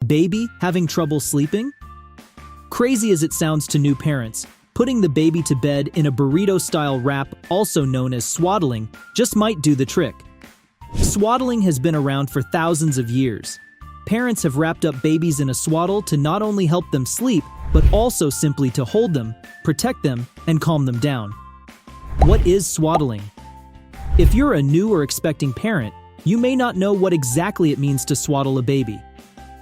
Baby having trouble sleeping? Crazy as it sounds to new parents, putting the baby to bed in a burrito-style wrap, also known as swaddling, just might do the trick. Swaddling has been around for thousands of years. Parents have wrapped up babies in a swaddle to not only help them sleep, but also simply to hold them, protect them, and calm them down. What is swaddling? If you're a new or expecting parent, you may not know what exactly it means to swaddle a baby.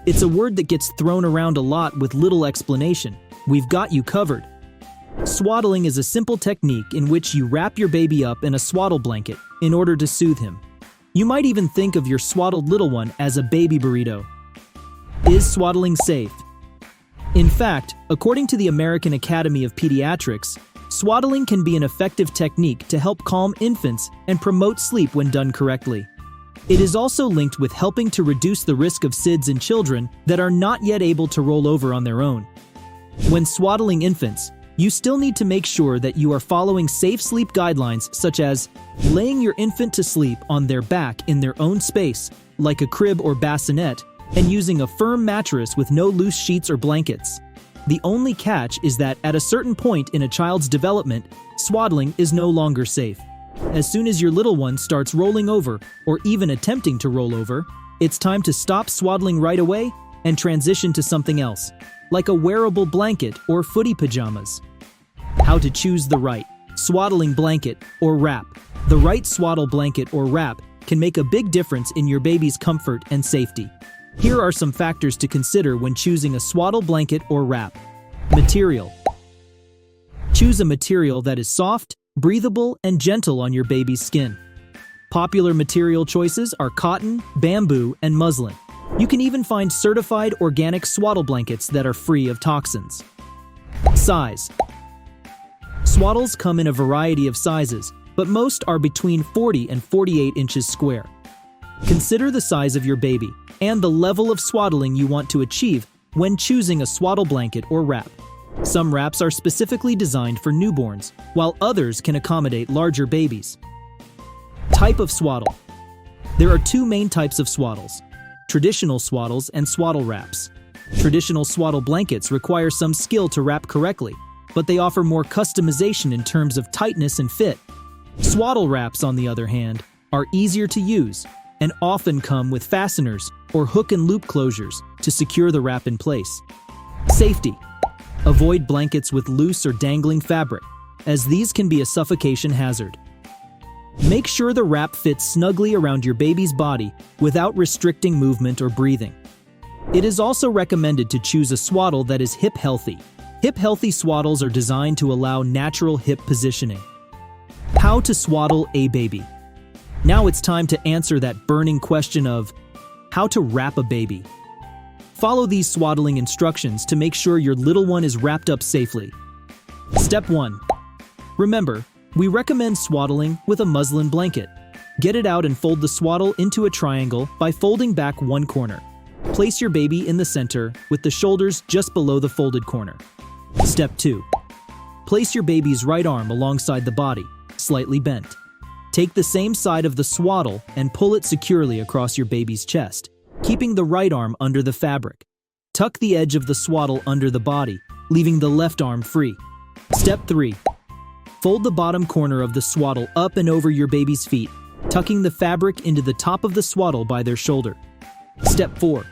It's a word that gets thrown around a lot with little explanation. We've got you covered. Swaddling is a simple technique in which you wrap your baby up in a swaddle blanket in order to soothe him. You might even think of your swaddled little one as a baby burrito. Is swaddling safe? In fact, according to the American Academy of Pediatrics, swaddling can be an effective technique to help calm infants and promote sleep when done correctly. It is also linked with helping to reduce the risk of SIDS in children that are not yet able to roll over on their own. When swaddling infants, you still need to make sure that you are following safe sleep guidelines such as laying your infant to sleep on their back in their own space, like a crib or bassinet, and using a firm mattress with no loose sheets or blankets. The only catch is that at a certain point in a child's development, swaddling is no longer safe. As soon as your little one starts rolling over, or even attempting to roll over, it's time to stop swaddling right away and transition to something else, like a wearable blanket or footy pajamas. How to choose the right swaddling blanket or wrap. The right swaddle blanket or wrap can make a big difference in your baby's comfort and safety. Here are some factors to consider when choosing a swaddle blanket or wrap. Material. Choose a material that is soft, breathable, and gentle on your baby's skin. Popular material choices are cotton, bamboo, and muslin. You can even find certified organic swaddle blankets that are free of toxins. Size. Swaddles come in a variety of sizes, but most are between 40 and 48 inches square. Consider the size of your baby and the level of swaddling you want to achieve when choosing a swaddle blanket or wrap. Some wraps are specifically designed for newborns, while others can accommodate larger babies. Type of swaddle. There are two main types of swaddles: traditional swaddles and swaddle wraps. Traditional swaddle blankets require some skill to wrap correctly, but they offer more customization in terms of tightness and fit. Swaddle wraps, on the other hand, are easier to use and often come with fasteners or hook and loop closures to secure the wrap in place. Safety. Avoid blankets with loose or dangling fabric, as these can be a suffocation hazard. Make sure the wrap fits snugly around your baby's body without restricting movement or breathing. It is also recommended to choose a swaddle that is hip-healthy. Hip-healthy swaddles are designed to allow natural hip positioning. How to swaddle a baby. Now it's time to answer that burning question of how to wrap a baby. Follow these swaddling instructions to make sure your little one is wrapped up safely. Step 1. Remember, we recommend swaddling with a muslin blanket. Get it out and fold the swaddle into a triangle by folding back one corner. Place your baby in the center with the shoulders just below the folded corner. Step 2. Place your baby's right arm alongside the body, slightly bent. Take the same side of the swaddle and pull it securely across your baby's chest, keeping the right arm under the fabric. Tuck the edge of the swaddle under the body, leaving the left arm free. Step 3. Fold the bottom corner of the swaddle up and over your baby's feet, tucking the fabric into the top of the swaddle by their shoulder. Step 4.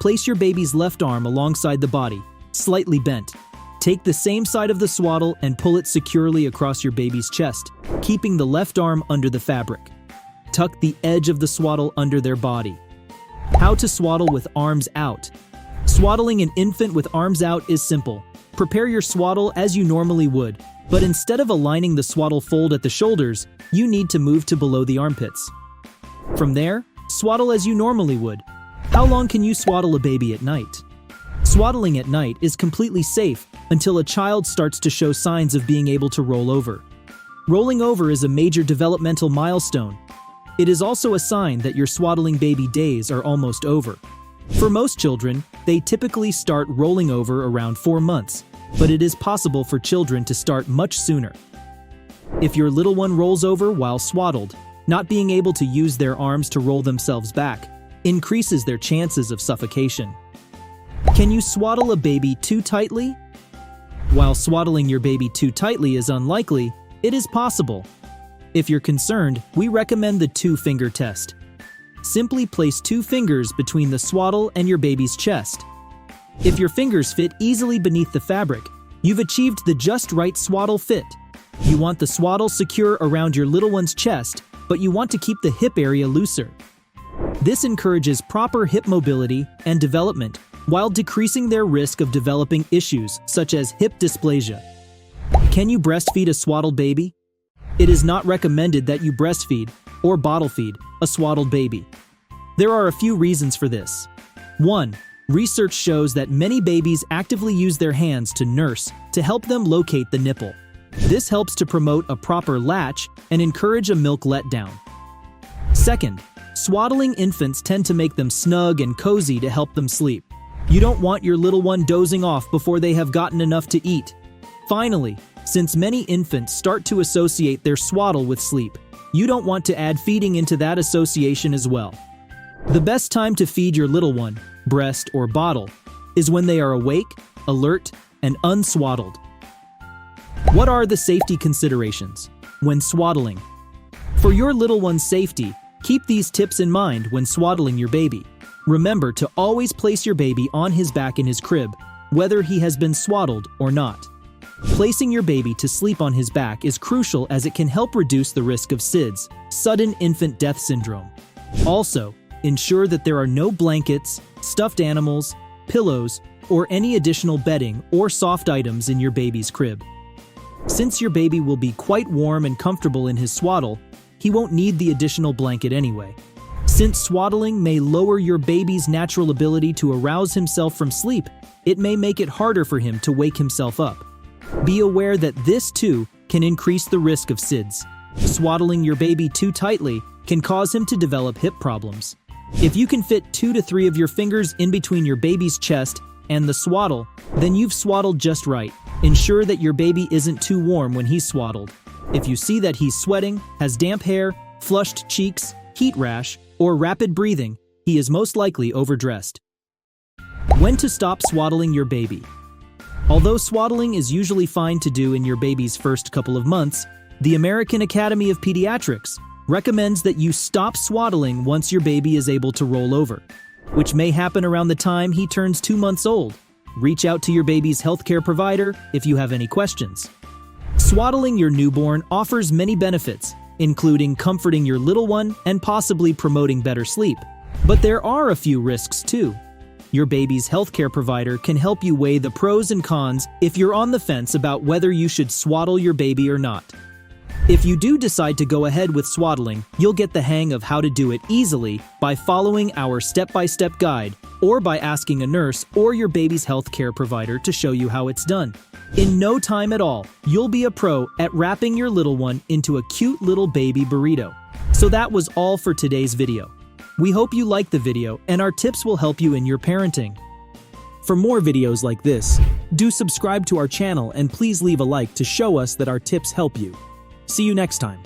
Place your baby's left arm alongside the body, slightly bent. Take the same side of the swaddle and pull it securely across your baby's chest, keeping the left arm under the fabric. Tuck the edge of the swaddle under their body. How to swaddle with arms out. Swaddling an infant with arms out is simple. Prepare your swaddle as you normally would, but instead of aligning the swaddle fold at the shoulders, you need to move to below the armpits. From there, swaddle as you normally would. How long can you swaddle a baby at night? Swaddling at night is completely safe until a child starts to show signs of being able to roll over. Rolling over is a major developmental milestone. It is also a sign that your swaddling baby days are almost over. For most children, they typically start rolling over around 4 months, but it is possible for children to start much sooner. If your little one rolls over while swaddled, not being able to use their arms to roll themselves back increases their chances of suffocation. Can you swaddle a baby too tightly? While swaddling your baby too tightly is unlikely, it is possible. If you're concerned, we recommend the 2-finger test. Simply place 2 fingers between the swaddle and your baby's chest. If your fingers fit easily beneath the fabric, you've achieved the just right swaddle fit. You want the swaddle secure around your little one's chest, but you want to keep the hip area looser. This encourages proper hip mobility and development, while decreasing their risk of developing issues such as hip dysplasia. Can you breastfeed a swaddled baby? It is not recommended that you breastfeed or bottle feed a swaddled baby. There are a few reasons for this. 1. Research shows that many babies actively use their hands to nurse to help them locate the nipple. This helps to promote a proper latch and encourage a milk letdown. 2. Swaddling infants tend to make them snug and cozy to help them sleep. You don't want your little one dozing off before they have gotten enough to eat. Finally, since many infants start to associate their swaddle with sleep, you don't want to add feeding into that association as well. The best time to feed your little one, breast or bottle, is when they are awake, alert, and unswaddled. What are the safety considerations when swaddling? For your little one's safety, keep these tips in mind when swaddling your baby. Remember to always place your baby on his back in his crib, whether he has been swaddled or not. Placing your baby to sleep on his back is crucial as it can help reduce the risk of SIDS, sudden infant death syndrome. Also, ensure that there are no blankets, stuffed animals, pillows, or any additional bedding or soft items in your baby's crib. Since your baby will be quite warm and comfortable in his swaddle, he won't need the additional blanket anyway. Since swaddling may lower your baby's natural ability to arouse himself from sleep, it may make it harder for him to wake himself up. Be aware that this too can increase the risk of SIDS. Swaddling your baby too tightly can cause him to develop hip problems. If you can fit 2 to 3 of your fingers in between your baby's chest and the swaddle, then you've swaddled just right. Ensure that your baby isn't too warm when he's swaddled. If you see that he's sweating, has damp hair, flushed cheeks, heat rash, or rapid breathing, he is most likely overdressed. When to stop swaddling your baby? Although swaddling is usually fine to do in your baby's first couple of months, the American Academy of Pediatrics recommends that you stop swaddling once your baby is able to roll over, which may happen around the time he turns 2 months old. Reach out to your baby's healthcare provider if you have any questions. Swaddling your newborn offers many benefits, including comforting your little one and possibly promoting better sleep. But there are a few risks too. Your baby's healthcare provider can help you weigh the pros and cons if you're on the fence about whether you should swaddle your baby or not. If you do decide to go ahead with swaddling, you'll get the hang of how to do it easily by following our step-by-step guide or by asking a nurse or your baby's healthcare provider to show you how it's done. In no time at all, you'll be a pro at wrapping your little one into a cute little baby burrito. So that was all for today's video. We hope you liked the video and our tips will help you in your parenting. For more videos like this, do subscribe to our channel and please leave a like to show us that our tips help you. See you next time.